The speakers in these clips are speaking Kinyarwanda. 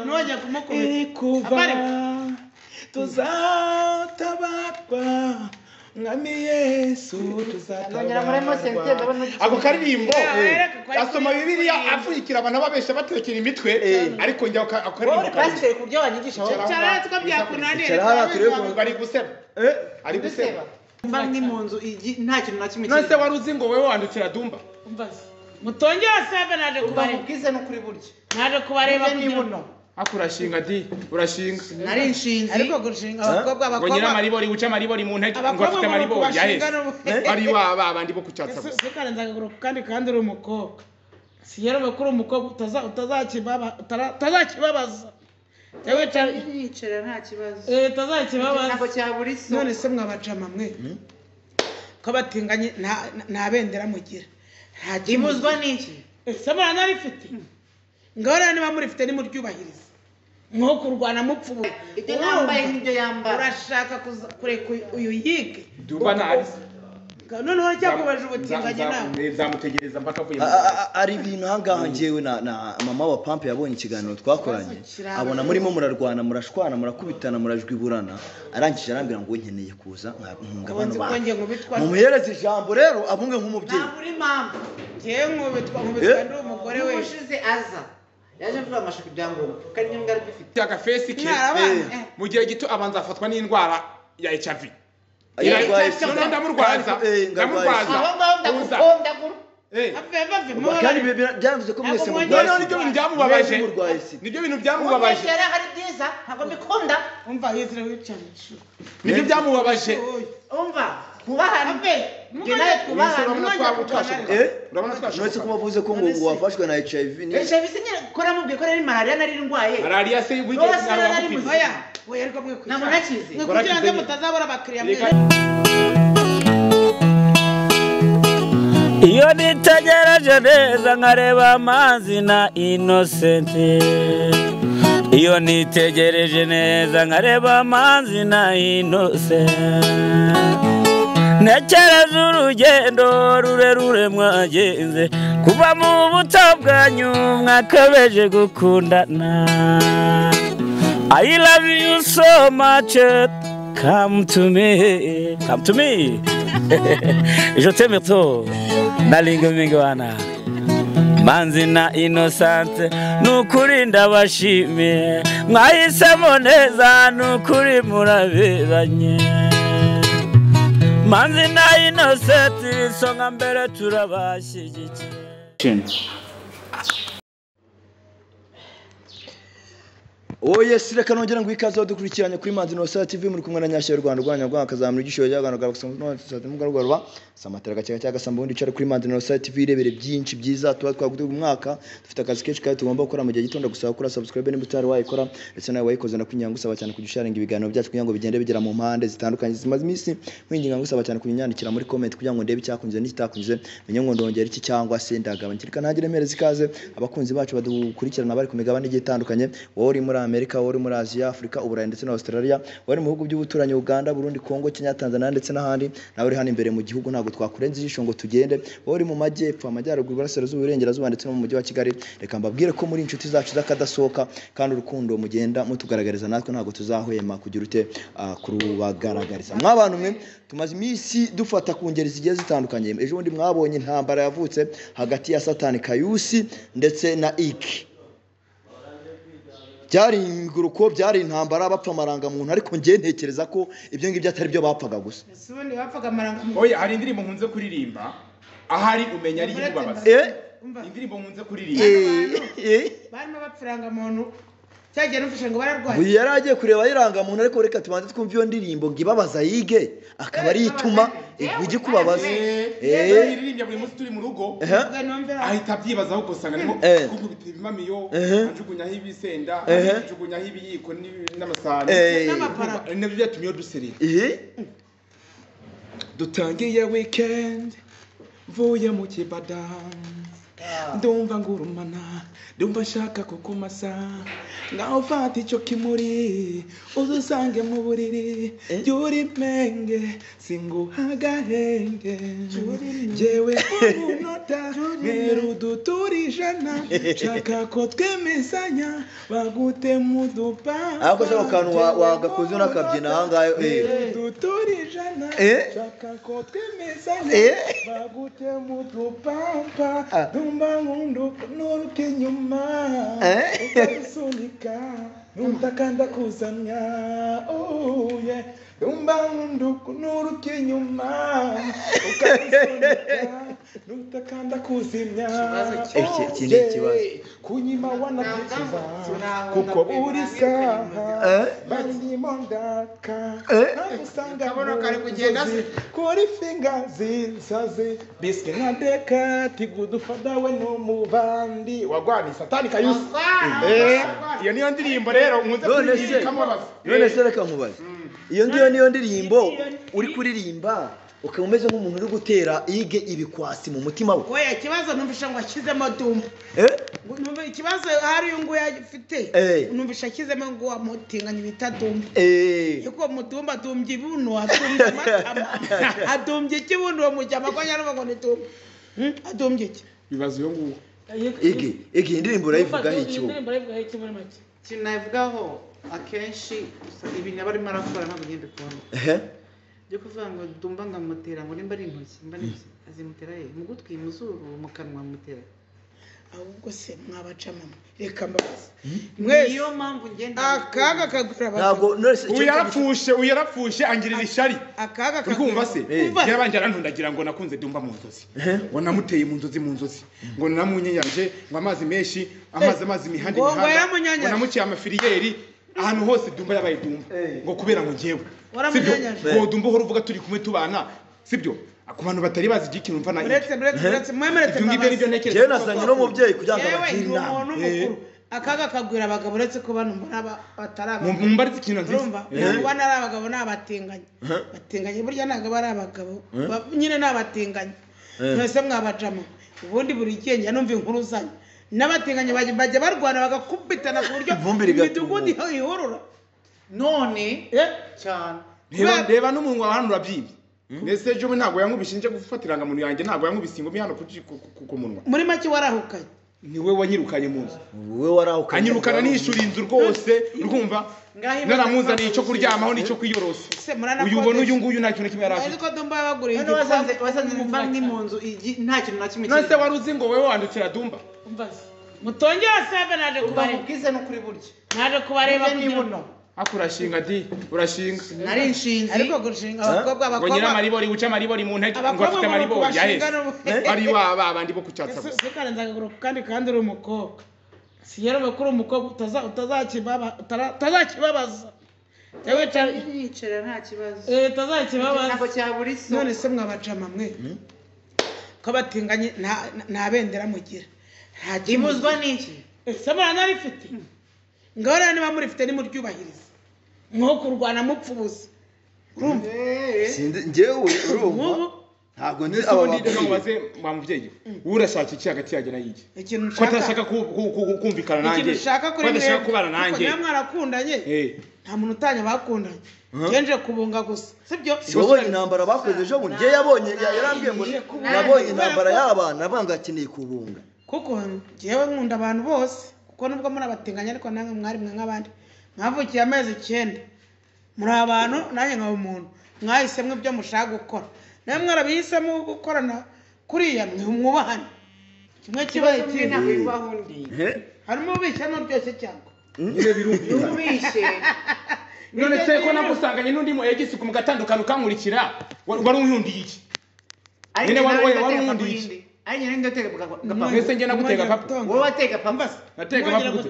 nojya kumukubita tuzatabarwa mwami Yesu tuzatabarwa ako karirimbo asoma Bibiliya avuyikira abantu babesha batekera imitwe ariko njya akaririmbo pastor kubyo wanyigisha cyara twabyakunaniye bari guseba ari guseba mba ni munzu nta kintu na kimwe nose waruzi ngo wewe wandukira dumba mutongera save naje kubareba ubwize no kuri buryo naje kubareba nibuno akurashinga di urashinga nari inshinzi ariko gushinga abakobwa ngonyira maribori uca maribori mu ntaki ngo afite maribori yahe ari baba abandi bo kucyatsa gusa sikarenzaga guruka kandi uri umukobwa siyero bakuru umukobwa utazakibabaza yewe cyicira nta kibazo tazakibabaza nako cyaburi so none se mwabacama mwe ko batinganye nta bendera mugira nta kibuzwa niki se mwana rifite ngora niba muri fite ni muryubahiriza nko kurwana mupfubu ibyo nambaye nibyo yambara urashaka kureka uyu yige duba nari none wari cyakubaje ubutinganye nawe nzamutegereza mpaka vuye ari ibintu hangaha ngewe na mama wa Pampe yabonye ikiganiro twakoranye abona murimo murarwana murashwana murakubitana murajwiburana arangije arambira ngo nkeneye kuza nkungabano ba mumuhereze ijambo rero abunge nk'umubyeyi nta muri mama ngiye nkubitwa ndi umugore we ushize aza yaje mvuga amashaka ibyangombwa kandi nyungara gifite agafesi ke mu gihe gito abanza afatwa n'indwara ya HIV ndamurwaza kandi byavuze ko mwese murwaye nibyo bintu byamubabaje nibyo bintu byamubabaje yari hari byiza ntabwo mbikunda umva yizira wicamisho nibyo byamubabaje umva kubahana nawe kubahana urabona twashoboye none ko bavuze ko ngo wafashwe na HIV HIV sinyine kora mubwiye ko ari malaria nari ndwaye malaria se wigeze narabapima oya ariko mwe namo nakize kugira ngo mutazabura abakiriya mwe iyo nitegereje neza nkareba amazi na Innocent iyo nitegereje neza nkareba amazi na Innocent ntekereza urugendo rurerure mwagenze kuva mu buto bwanyu mwakabeje gukundana I love you so much come to me je t'aime trop nalingo mingi wana Manzi na Innocent nukuri ndabashimiye mwahisemo neza nukuri muraberanye Manzi na Innocent songa mbere turabashyigikiye yes reka nongera ngo ikaze dukurikiranye kuri Manzi Innocent TV muri kumwe na Nyashya y'u Rwanda rwanya rwakazamura igishoyo y'agano garakusoma n'umugoroba samatera gacyaga cyagasambu ndi cyari kuri Manzi Innocent TV irebere byinshi byiza tuba twagutuye umwaka dufite akazi kenshi kandi tugomba gukora mu gihe gitondo gusaba kuri subscribe nimba utari wayikora ndetse nawe wayikoze na kunyanga usaba cyane kujisharinga ibiganiro byacu kugira ngo bigende bigera mu mpande zitandukanye zimaze iminsi kwinginga ngusaba cyane kunyandikira muri comment kugira ngo ndebe cyakunze n'ikitakunze menye ngo ndongera iki cyangwa se ndagabanyirika ntagire mereza ikaze abakunzi bacu badukurikirana bari ku migabane igitandukanye wowe uri muri Amerika wowe uri muri Asia Afrika Uburayi ndetse na Australia wowe mu bihugu by'ubuturanye Uganda Burundi Kongo Kenya Tanzania ndetse n'ahandi nawe uri hano imbere mu gihugu ntago twakurenza ijisho ngo tugende wowe uri mu majyepfo amajyaruguru burasirazuba irengerazuba ndetse no mu mujyi wa Kigali reka mbabwire ko muri inshuti zacu zakadasohoka kandi urukundo mugenda mutugaragariza natwe ntago tuzahwema kugira ute kurubagaragariza mwabantu mwe tumaze iminsi dufata ku ngeri zigiye zitandukanye ejo bundi mwabonye intambara yavutse hagati ya Satani Kayusi ndetse na Iki byari inguruko byari intambara bapfa maranga muntu ariko ngiye ntekereza ko ibyo ngibyo atari byo bapfaga gusa subundi bapfaga maranga muntu oya hari indirimbo nkunze kuririmba ahari umenya ari yibabaza indirimbo nkunze kuririmba barimo bapfiranga muntu cyagiye nufishe ngo bararwaye uyu yaragiye kureba yiranga muntu ariko reka tubanze twumva iyo ndirimbo ngibabaza yige akaba ari ituma igi kubabaza iririmbye buri munsi turi mu rugo ahita byibaza aho gusanga nimo kubita ibimamiyo ajugunyaho ibisenda ajugunyaho ibiyiko n'amasahani n'amapara nabyo byatumye duserera dutangiye weekend vuye mu kibada ndumva ngurumana ndumva nshaka kukumasa ngaho fata icyo kimuri uzusange mu buriri jyuri menge singuha agahenge jewe umunota meruduturijana shaka ko twemezanya bagute mu dupa ako shaka kantu wagakoze n'akabyina ahangayo duturijana shaka ko twemezanya bagute mu dupampa ndumva ngundu nuruke nyuma ukasunika nundakanda kuzanya ndumva ngundu nuruke nyuma ukasunika nundakanda kuzimya kunyima wanabyicuza kuko uri saha bandimo ndaka nagusanga muzozi kuri finga zinsazi biske nka dekati gudufadawe no mubandi wagwani satani kayusi iyo niyo ndirimbo rero nkunze kuririmba none se reka nkubaze iyo ngiyo niyo ndirimbo uri kuririmba ukaba umeze nk'umuntu uri gutera ige ibikwasi mu mutima we oya ikibazo numvisha ngo akizemo dumba numva ikibazo hari ngo yafite numvisha akizemo ngo wamutinganye bita dumba yuko mudumba dumbye ibuno adumbye amatama adumbye ikibuno mujyama ko nyaruma ngo ni dumba adumbye iki bibazo yo nguwo ige indirimbo urayivugaho iki muri make sinavugaho akenshi ibintu barimo arakora ntabwo ngende kubona byo kuvuga ngo dumba ngamutera ngo nimba ari intoki mba niki azimutera ye mu gutwi mu zuru mu kanwa mutera ahubwo se mwabacamama reka mbabaza niyo mpamvu ngenda akaga kagura ntabwo uyarapfushe angirira ishari akaga kumva se yarabanje arantundagira ngo nakunze dumba mu nzozi ngo namuteye mu nzozi ngo namunyenyanje ngo amazi menshi amazi mihande ngo namuciye amafiriyeri ahantu hose dumba yabaye dumba ngo kubera ngo ngewe sibyo ngo dumba uhora uvuga turi kumwe tubana sibyo ku bantu batari bazi ikintu mva na uretse mwemeretse je nazanye no mubyeyi kugira ngo abagire inama akaga kagwira abagabo uretse ko bano mbona bataraba mumbaritse ikintu nziza kuba nari abagabo n'abatinganye burya ntabwo bari abagabo nyine n'abatinganye mwese mwabacamo ubundi buri kenge numva inkuru zanyu n'abatinganye bajya barwana bagakubitana ku buryo imidugudu ihurura none cyane reba n'umunwa wahanura byibye nese ejo ntabwo yankubishe nje gufatiranga muntu yanjye ntabwo yankubise ingumi hano ku munwa muri make warahukanye niwe wanyirukanye mu nzu wowe warahukanye anyirukana nishura inzu rwose urumva naramuzaniye icyo kuryamaho n'icyo kwiyorosa uyu ubona uyu nguyu nta kintu kimwe yarafite ariko dumba yabaguriye wasanze mva ni mu nzu nta kintu na kimwe nase wari uzi ngo wewe wandukira dumba mutongera save naje kubareba ubwize no kuri buryo naje kubareba kugira akurashinga di urashinga nari inshinzi ariko gushinga abakobwa ngo nyira maribori uca maribori mu ntege ngo afite maribori yahe ari abandi bo kucyatsa gusa sikarenzaga guruka kandi uri umukobwa siyero bakuru umukobwa utazakibabaza yewe yicara nta kibazo utazakibabaza ntabwo cyabura iso none se mwabacama mwe ko batinganye nta bendera mugira ibuzwa n'iki se mwana rifite ngahora niba murifite nimuryubahiriza nko kurwana mupfubuza urumva njyewe urumva ntabwo ndi aba babaze mwa mubyeyi urashaka iki hagati yaje na yiki ko atashaka kumvikana nanjye ikintu ushaka kuri mwe kubana nanjye ko mwarakundanye nta muntu utanya bakundanye genje kubunga gusa sibyo wowe intambara bakoze ejo bundi je yabonye yarambwiye ngo nabonye intambara y'abana banga akeneye kubunga kuko jewe nkunda abantu bose kuko nubwo muri abatinganya ariko namwe mwari mwe nk'abandi mwavukiye amezi 9 muri abantu nanjye nkaba umuntu mwahisemwe ibyo mushaka gukora namwe mwarabihisemo gukorana kuriya mwubahane kimwe kibaye ikindi harimo ubishya n'uryoshye cyangwa nyine birumvikana none se ko nagusanganye n'undi mu egisi ku mugatandukano kankurikira wari unkundiye iki nyine wari unkundiye iki ari nyine ndatega papa mwese nge nagutega papa wowe watega papa natega papa gute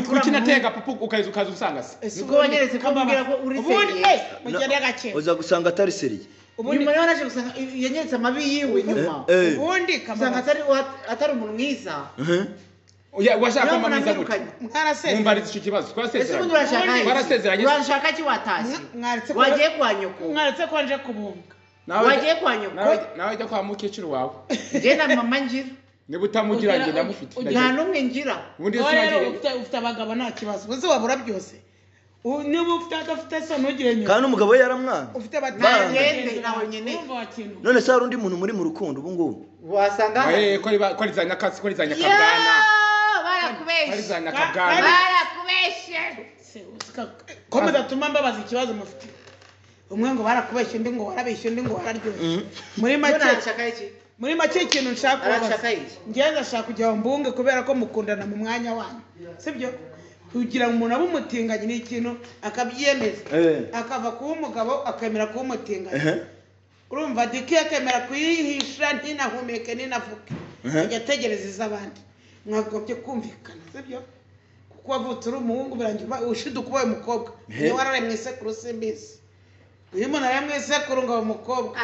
kuki natega papa ukaza usanga se nuko wanyeretse ko mbwira ko uri seriye mugende gake uza gusanga atari seriye ubundi rero naje gusanga yanyeretse amabi yiwe nyuma ubundi usanga atari umuntu mwiza washaka amamiza gute mwarasezeranye mumbariza icyo kibazo twarasezeranye urashaka ki watashye wagiye kwa nyoko mwaretse ko nje kubunga wagiye kwa nyoko nawe jya kwa mukecuru wawe je na mama ngira niba utamugira njye ndamufite nta n'umwe ngira ubundi sinagiye ufite abagabo nta kibazo uzi wabura byose niba ufite adafite so ntugire nyuma kandi umugabo we yaramwana ufite batagende nawe nyene none se hari undi muntu muri mu rukundo ubu ngubu wasanga ko ari za nyakatsi ko ari za nyakabwana barakubeshe ko mudatuma mbabaza ikibazo mufite umwe ngo barakubeshye undi ngo warabeshye undi ngo wararyoshye muri make ikintu nshaka kubabaza njye ndashaka kujya mbunge kubera ko mukundana mu mwanya wanyu sibyo kugira ngo umuntu abe umutinganyi ni ikintu akabyiyemeza akava kuba umugabo akemera kuba umutinganyi urumva diki akemera kuyihisha ntinahumeke ninavuke ajya ategereza iz'abandi mwagobye kumvikana sibyo kuko wavutse uri umuhungu birangira ushiduka ubaye umukobwa niwe wararemwe isekuru simbizi uyu muntu yaremwe isekuru ngo abe umukobwa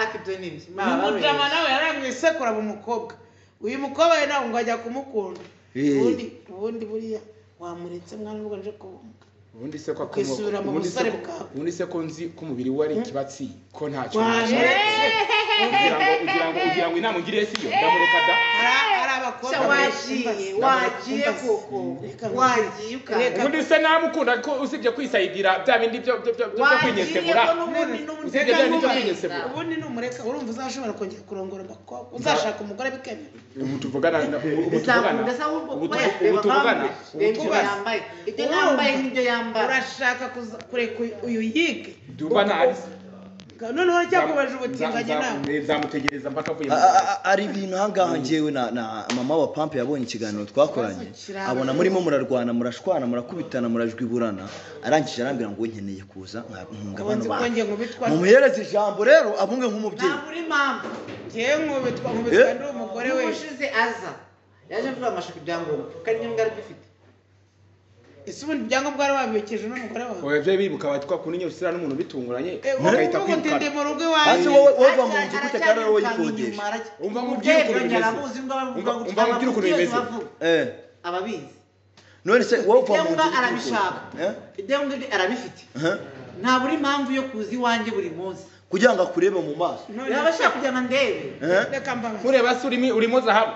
umujama nawe yaremwe isekuru aba umukobwa uyu mukobwa we nawe ngo ajya kumukunda ubundi buriya wamuretse mwana nubwo nje kubunga ubundi se ko kwisura mu busare bwawe ubundi se ko nzi ko umubiri wari ikibatsi ko nta cyo ugira ngo inama ungiriye si yo ndamureka da hari abakobwa wagiye koko wagiye ukanga ubundi se namukunda ko usibye kwisayidira bya bindi byo kwinyesebura usibye bya bindi byo kwinyesebura ubundi numureka urumva uzashobora kongera kurongora abakobwa uzashaka umugore bikemera ubu tuvugana ibyo yambaye n'ibyo yambara urashaka kureka uyu yige duba nazi none uracyakubaje ubutinganye nawe nzamutegereza mpaka avuye ari ibintu ahangaha njyewe na mama wa Pampe yabonye ikiganiro twakoranye abona murimo murarwana murashwana murakubitana murajwiburana arangije arambira ngo nkeneye kuza nkabano bantu mumuhereze ijambo rero abunge nk'umubyeyi ntabwo uri mama ngiye nkubitwa ndi umugore we ushize aza yaje mvuga amashaka ibyangombwa kandi nyamwe ari bifite ese ubundi ibyangombwa bari babikeje n'umugore wawe oya byo biri mukaba twakunye usira n'umuntu bitunguranye akahita kwikara ndi mu rugo hasi iwanjye wowe mu nzu gute kandi wowe yikodesha umva mu by'ukuri bimeze umva mu by'ukuri bimeze ababizi none se wowe uva mu nzu nzu arabishaka idemo arabifite nta buri mpamvu yo kuza iwanjye buri munsi kugira ngo akurebe mu maso yabashaka kugira ngo ndebe reka mbabaze kureba se urimo zahabu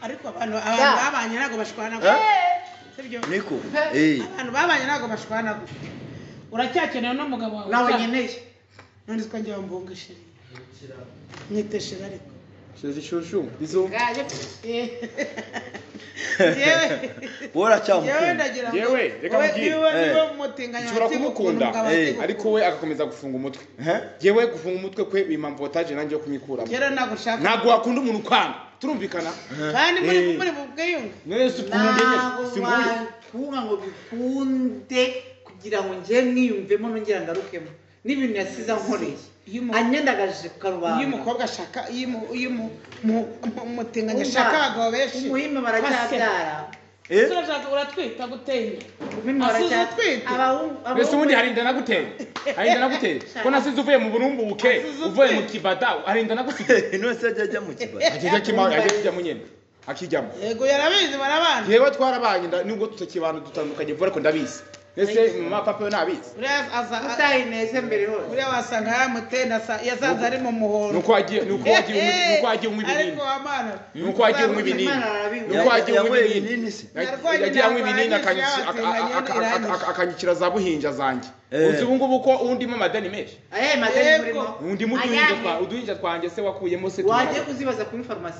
ariko abantu babanye ntabwo bashwana sibyo niko abantu babanye ntabwo bashwana uracyakeneye n'umugabo wawe nawe nyeneye none ko ngiye mbunga sheri nyite sheri ariko sheri shushu bizo yewe reka mubwire ushobora kumukunda ariko we agakomeza gufunga umutwe yewe gufunga umutwe kwe bimamvotaje nanjye yo kumwikuramo ntabwo wakunda umuntu kwanga turumvikana kandi muri bubwiyunge nese ukunde singuye kunga ngo bikunde kugira ngo ngiye mwiyumvemo nongera ngarukemo n'ibintu yasiza nkoreye anyendagaje ku karubanda iyo umukobwa ashaka iyo umutinganya ashaka abagabo benshi umuhime baracyabyara urashaka uratwita gutenya mbese ubundi harinda nagutera ko nasize uvuye mu burumbuke uvuye mu kibada harinda nagusigaye none se ajya mu kibada ajya mu nyene akijyamo yego yarabizi barabana yewe twarabanye nubwo tutakibana dutandukanye vuba ariko ndabizi ese mama papa we nabizi utayineze mbere hose uriya wasanga yaramutenda yasanze ari mu muhondo nuko wagiye unywa ibinini nuko wagiye unywa ibinini yagiye anywa ibinini akanyikira za buhinja zanjye uzi ubu ngubu ko undimo amadeni menshi undimo uduhinja twanjye se wakuyemo se wagiye kuzibaza kuri farumasi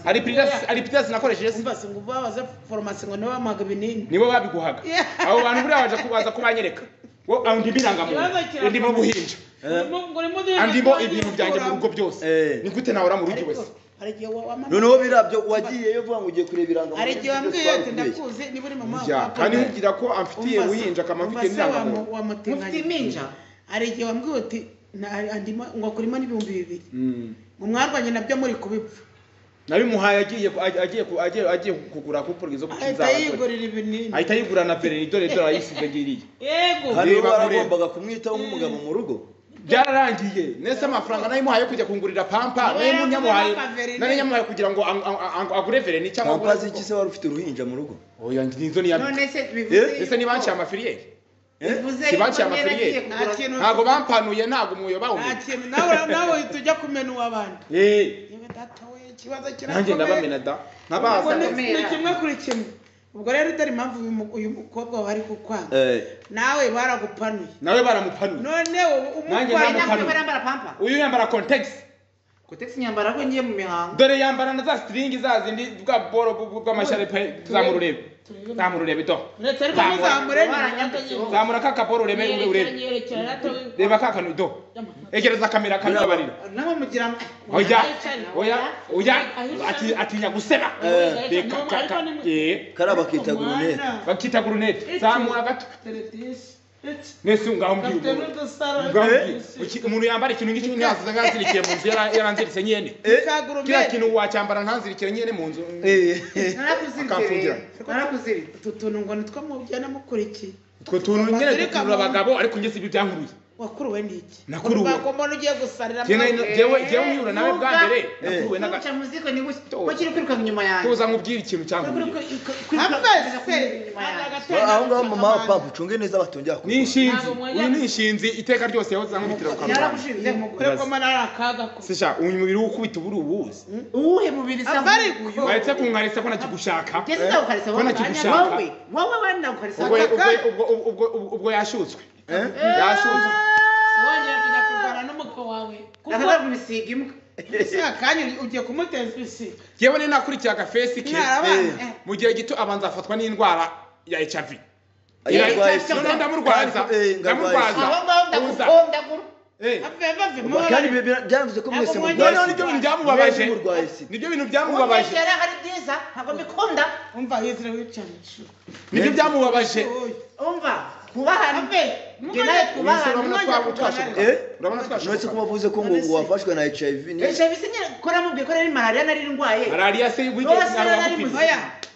ari pitasi nakoresheje se mbase ngo babaze farumasi ngo nibo bamaga ibinini nibo babiguhaga abo bantu buriya baje kubaza kubanyereka wo ndimo irangamuntu ndimo buhinja andimo ibintu byanjye mu rugo byose ni gute nawe ura mu rugo wese noneho birabyo wagiyeyo vuga ngo ugiye kureba irangamuntu hari igihe wambwiye ati ndakuzi niba uri mama wawe kandi nkugira ko amfitiye buhinja akamafite n'irangamuntu mufite iminja hari igihe wambwiye ati ngo akurimo n'ibihumbi 2,000 ngo mwarwanye nabyo muri kubipfa nabimuhaye agiye kugura kupurwa zo gukiza ahita yigura na pereni dore ayisize ngiriye yego hano baragombaga kumwitaho nk'umugabo mu rugo byararangiye nese amafaranga nayimuhaye kujya kungurira pampa nayimuhaye kugira ngo agure vereni cyangwa pampa ziki se wari ufite uruhinja mu rugo oya nizo ni none se bivuze ese nibanciye amafiriyeri kibanciye amafiriyeri ntago bampanuye ntago umuyo bawumenye nawe tujya kumena uw'abandi ikibazo nanjye ndabamena da nkabaza ni kimwe kuri kimwe ubwo rero dore impamvu uyu mukobwa wari kukwanga nawe baragupanuye nawe baramupanuye none umukobwa barambara pampa uyu yambara context nyambara ko ngiye mu mihango dore yambara na za string zazindi bwa boro bw'amasharepe zamururebe do zamura kaka boro urebe reba kaka no do egereza kamera kanyabarira nabo mugira oya atinya guseba karaba bakita gurunete zamura gato nese ngambye umuntu yambara ikintu ngicyo ntazi ngazirikiye mu nzu yaranziritse nyene kira kintu wacyambara ntanzirikire nyene mu nzu narakuzirira tutuntu ngo nitwo mujyana mukurikiye utwo tuntu nyene dukurura abagabo ariko ngese ibi byankuruye wakuruwe n'iki nakuruwe bakombona ugiye gusarira jewe nyura nawe bwa mbere nakuruwe naga cya muziko ni gusa ko kiri kwiruka inyuma yanjye tuza nkubwira ikintu cyankuruye aho ngaho mama wa papa ucunge neza batongera ku nishinzi uyu nishinzi iteka ryose yahoza nkubitira ku kamera yaragushinze mugore ko mana akaga ko sisha uyu mubiri ukubita uburi ubuzi uwuhe mubiri sa bahetse kunkarisa ko nakigushaka gese ndagukarisa wowe wanda gukarisa ubwo yashutswe yashutswe wongera kujya kurwana n'umugabo wawe kuko bisiga imbwa kandi ugiye kumuteza ibisiga yewe ni nakurikiye agafesi ke mu gihe gito abanza afatwa n'indwara ya HIV ndamurwaza kandi byavuze ko mwese nibyo bintu byamubabaje hari byiza ntabwo mbikunda umva yizira wicanye nibyo byamubabaje umva kubahana urabona ko bavuze ko ngo wafashwe na HIV HIV sinyine kora mubwiye ko ari malaria nari ndwaye malaria se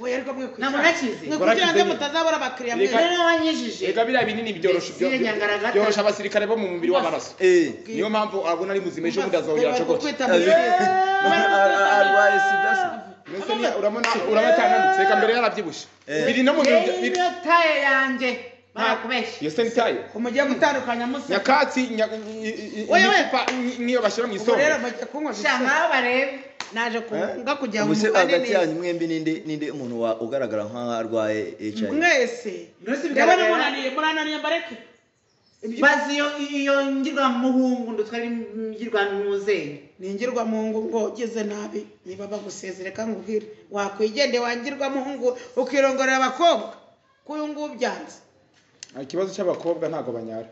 oya ariko mwe ntabwo nakize kugira ngo mutazabura abakiriya mwe rero wanyijije ega bira binini byorosha abasirikare bo mu mubiri w'amaraso niyo mpamvu abona ari muzima ejo mudazongera cogote arwaye sida urabatananutse eka mbere yarabyibushe biri no mu taye yanjye barakubeshya iyo se nitaye umugiye gutandukanya musa nyakatsi niyo bashira mu isonga rero bajya kunywa shanga barebe naje kunga kujya mu hagati yanyu mwembi ninde umuntu ugaragara nka arwaye HIV mwese murananiye bareke bazi iyo ngirwa muhungu ndutwari ngirwa muzenye ningirwa muhungu ngo geze nabi niba bagusezereka ngubwire wakwigende wangirwa muhungu ukirongorera abakobwa kuyu ngubyanze ikibazo cy'abakobwa ntago banyara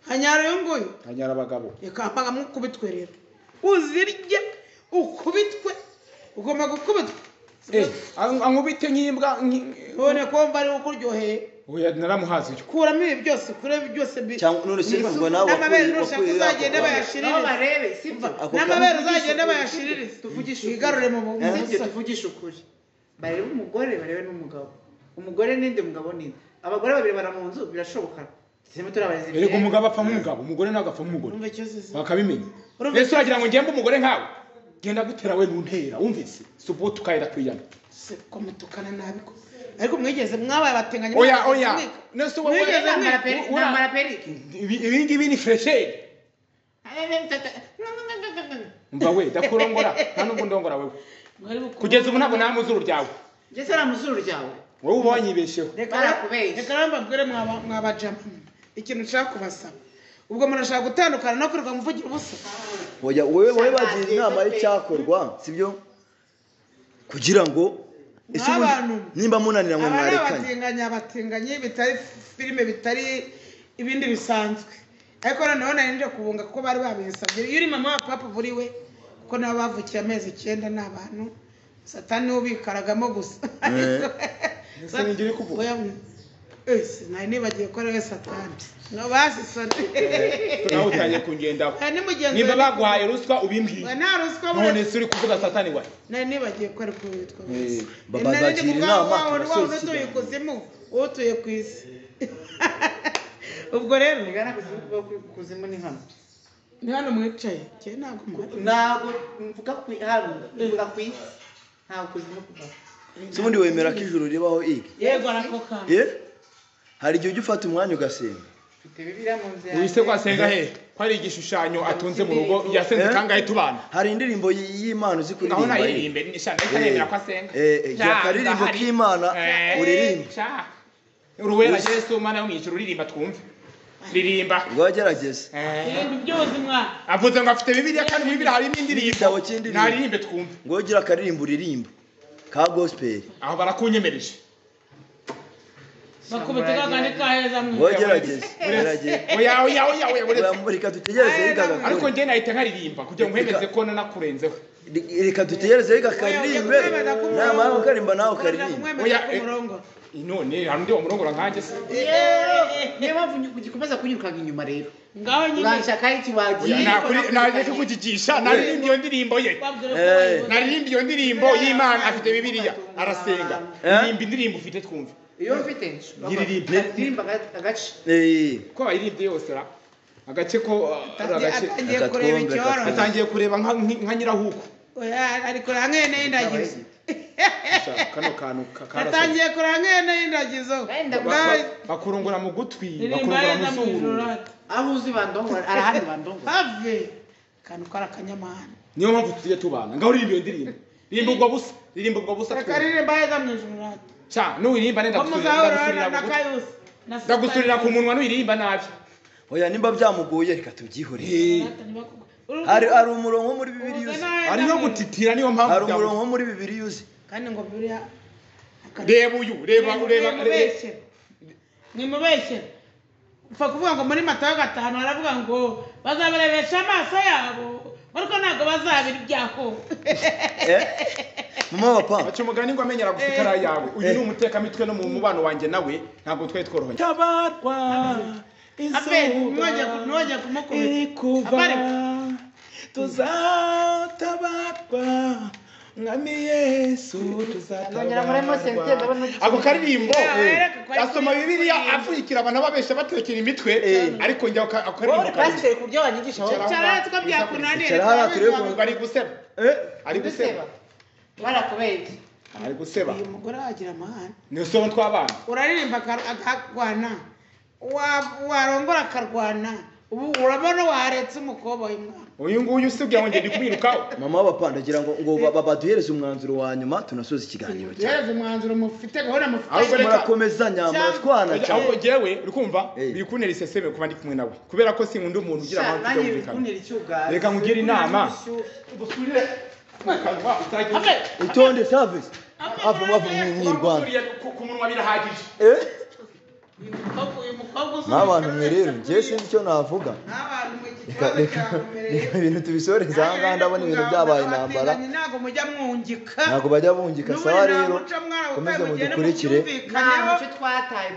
hanyara yo nguyu hanyara abagabo ikampaga mukubitwe rero uzirye ukubitwe ugomba gukubitwa ankubite nkimbwa none komba ari ukuryoheye oya naramuhazi kuramo ibi byose kureba byose cyangwa none se ngo nawe n'amabere uzagenda bayashiririza barebe sibyo n'amabere uzagenda bayashiririza tuvugisha igarure mu musa tuvugisha ukuri barebe umugore barebe n'umugabo umugore ninde mugabo ninde abagore babiri bara mu nzu birashoboka sime turabareze erego umugabo apfa nk'umugabo umugore nagapfa nk'umugore bakabimenya ese uragira ngo ngembe umugore nkawe genda gutera we nuntera umvise subo tukayira kwiyana se ko mutukana nabiko ariko mwigeze mwabaye batenganye oya nese wowe nambara perike ibingi ni fresher mba we dakurongora nta nubwo ndongora wewe kugeza ubu ntabwo namuzuru ryawe Jese na muzuru ryawe wowe ubonyibesheho reka nambabwire mwabajama ikintu nshaka kubasaba ubwo murashaka gutandukana no kwiruka muvugira ubusa oya wowe bagira inama y'icyakorwa sibyo kugira ngo nimba munanira mwe mwarekanye batinganye bitari filime bitari ibindi bisanzwe ariko noneho narinje kubunga kuko bari babinsabye iyo uri mama wa papa buriwe kuko nabo bavukiye amezi 9 n'abantu satani ubikaragamo gusa ese nigire kuvuga nari nibagiye ko ari satani no basisone nawe utangiye kungendaho niba baguhaye ruswa ubimbwiye nta ruswa none se uri kuvuga satani wawe nari nibagiye ko ari kwitwa baba bagira inama tuye kuzimu utuye ku isi ubwo rero nigana kuzimu ni hano ni hano mwicaye cye ntabwo mvuga ku hano mvuga ku isi ntabwo kuzimu kuva ubundi wemera ko ijuru ribaho iki yego arakoka hari igihe ujya ufata umwanya ugasenga mfite bibiliya mu nzu wise kwasenga he hari igishushanyo atunze mu rugo yasenze kangahe tubana hari indirimbo y'Imana uzi kuririmba naho nayirimbe nishaka ikayemera ko asenga yakaririmbo k'Imana uririmba uruwera Yesu mana yo mwijuru uririmba twumve ririmba rwagerageze byose mwana avuze ngo afite Bibiliya kandi muri Bibiliya harimo indirimbo naririmbe twumve ngo ugira akaririmbo uririmba ka gospel aho barakunyemereje bakubitega kandi kaheza mwe rwagerageze oya reka dutegereze yigaga ariko njye nahita nkaririmba kugira ngo nkemeze ko nakurenzeho reka dutegereze yigaga karirimbe nama karimba nawe karirimba oya none harundi umurongora nkanje se niba ugikomeza kunyirukanga inyuma rero ngaho nyine urashaka iki wagiye naje kukujigisha naririmba iyo ndirimbo ye naririmba iyo ndirimbo y'Imana afite Bibiliya arasenga ndirimba indirimbo ufite twumve iyo mfite ndirimba agace ko bayiribye yose ra agace ko agace atangiye kureba icyoro atangiye kureba nka nyirahuko oya ariko rankene y'indagizo kano kantu atangiye kureba nkene y'indagizo bakurungura mu gutwi bakurungura mu zuru aho uzi bandongora arahandi bandongora have kantu karakanyamana niyo mpamvu tugiye tubana ngaho uririmba iyo ndirimbo ririmba ubwo busa akaririmba heza mu ijuru rata cha nuyirimba nenda ndagusurira ku munwa nuyirimba nabi oya nimba byamuguye reka tubyihorere hari umurongo muri Bibiliya uzi ari no gutitira niyo mpamvu hari umurongo muri Bibiliya uzi kandi ngo Bibiliya reba uyu reba nimubeshye upfa kuvuga ngo muri Matayo 5 baravuga ngo bazabarebesha amaso yabo ariko ntabwo bazabira ibyaho mama papa acu mugani ngo amenyera gufikara yawe uyu ni umuteka mitwe no mu mubano wanjye nawe ntabwo twari tworohanye tabarwa nojya kumukubita tuzatabarwa mwami Yesu tuzatabarwa ako karirimbo asoma Bibiliya avuyikira abantu babesha batekera imitwe ariko njya akaririmbo pastor kubyo banyigisha aho cyara twabyakunaniye ari guseba ari guseba barakubeye ari guseba uyu mugore agira amahane ni somo twabana uraririmba akagwana warongora akarwana ubu urabona waretse umukobwa w'imwana uyu nguyu usibye ngo ngende kumwirukaho mama papa ndagira ngo baduhereze umwanzuro wa nyuma tunasoza ikiganiro cyane umwanzuro mufite gahora mufite murakomezanya muratwana cyane ahubwo jewe urikumva bikunera iseseme kuba ndi kumwe nawe kubera ko sinkunda umuntu ugira amahane tukamvikana reka nkugire inama dusubire utonde service ava mu Rwanda ku munwa birahagije n'abantu mwe rero njye sinzi icyo navuga ibintu tubisoreza aha ngaha ndabona ibintu byabaye intambara ntabwo bajya bungika sawa rero komeze mudukurikire ntabwo twataye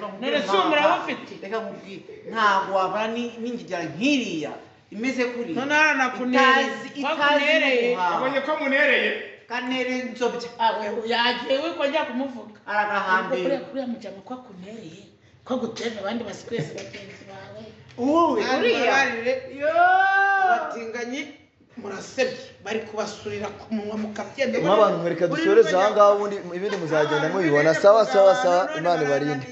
reka nkubwire ntabwo wabara n'ingigera nk'iriya imeze kuri itazi abonye ko munereye kanere nzobya yagiye we kongera kumuvuga aragahambira kuriya mujama ko akunereye ko gutera abandi basikwese bagenzi bawe uriya abatinganyi murasebye bari kubasurira ku munwa mukabyenda nk'abantu mwereka dusoreza aha ngaha ubundi ibindi muzagenda mubibona sawa Imana ibarinde